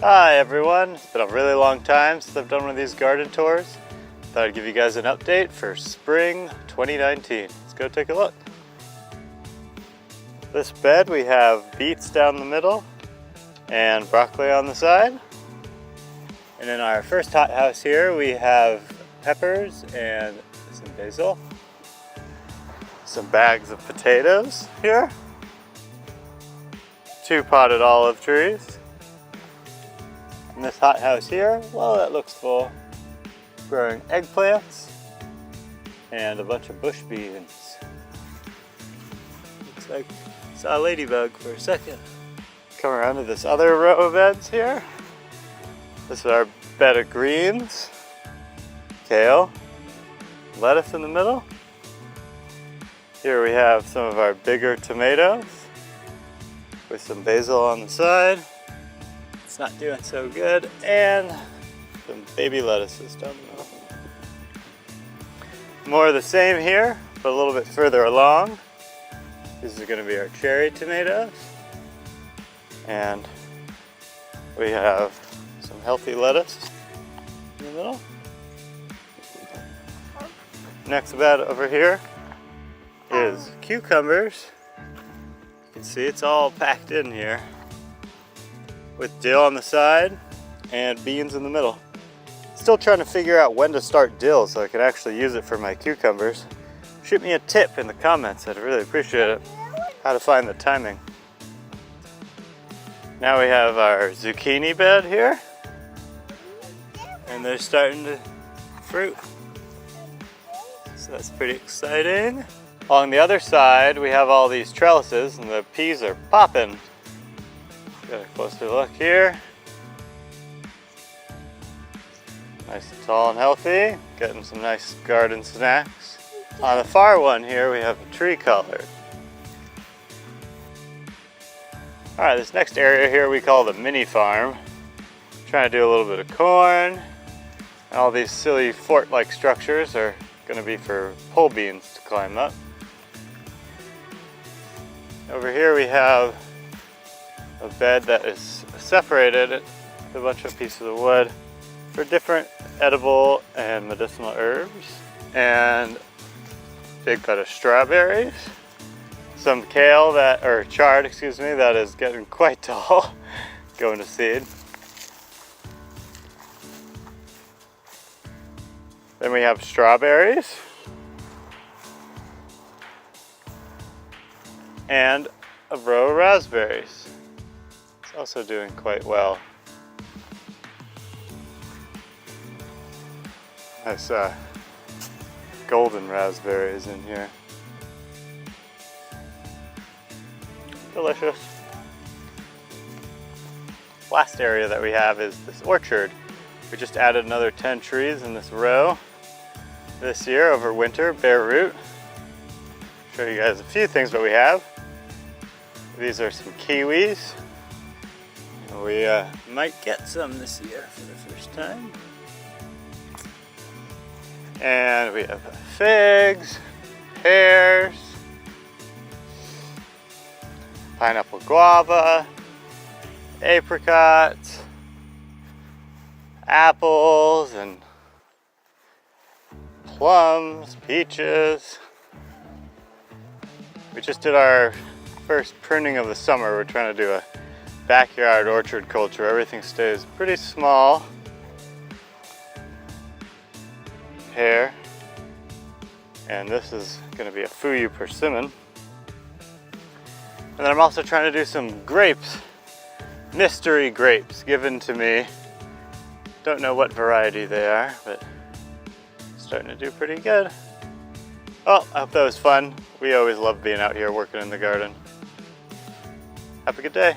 Hi everyone, it's been a really long time since I've done one of these garden tours. Thought I'd give you guys an update for spring 2019. Let's go take a look. This bed we have beets down the middle and broccoli on the side. And in our first hothouse here we have peppers and some basil. Some bags of potatoes here. 2 potted olive trees. In this hothouse here, well, that looks full. Growing eggplants and a bunch of bush beans. Looks like I saw a ladybug for a second. Come around to this other row of beds here. This is our bed of greens, kale, lettuce in the middle. Here we have some of our bigger tomatoes with some basil on the side. It's not doing so good, and some baby lettuces down the middle. More of the same here, but a little bit further along. These are going to be our cherry tomatoes, and we have some healthy lettuce in the middle. Next bed over here is cucumbers. You can see it's all packed in here, with dill on the side and beans in the middle. Still trying to figure out when to start dill so I can actually use it for my cucumbers. Shoot me a tip in the comments, I'd really appreciate it. How to find the timing. Now we have our zucchini bed here, and they're starting to fruit. So that's pretty exciting. Along the other side we have all these trellises and the peas are popping. Got a closer look here. Nice and tall and healthy. Getting some nice garden snacks. On the far one here we have a tree collar. Alright, this next area here we call the mini farm. Trying to do a little bit of corn. And all these silly fort-like structures are going to be for pole beans to climb up. Over here we have a bed that is separated with a bunch of pieces of wood for different edible and medicinal herbs, and a big bed of strawberries, some kale or chard, excuse me, that is getting quite tall, going to seed. Then we have strawberries and a row of raspberries. Also doing quite well. Nice golden raspberries in here. Delicious. Last area that we have is this orchard. We just added another 10 trees in this row this year over winter, bare root. Show you guys a few things that we have. These are some kiwis. We might get some this year for the first time. And we have figs, pears, pineapple guava, apricots, apples, and plums, peaches. We just did our first pruning of the summer. We're trying to do a backyard orchard culture. Everything stays pretty small. Pear, and this is going to be a Fuyu persimmon. And then I'm also trying to do some grapes, mystery grapes given to me. Don't know what variety they are, but starting to do pretty good. Well, I hope that was fun. We always love being out here working in the garden. Have a good day.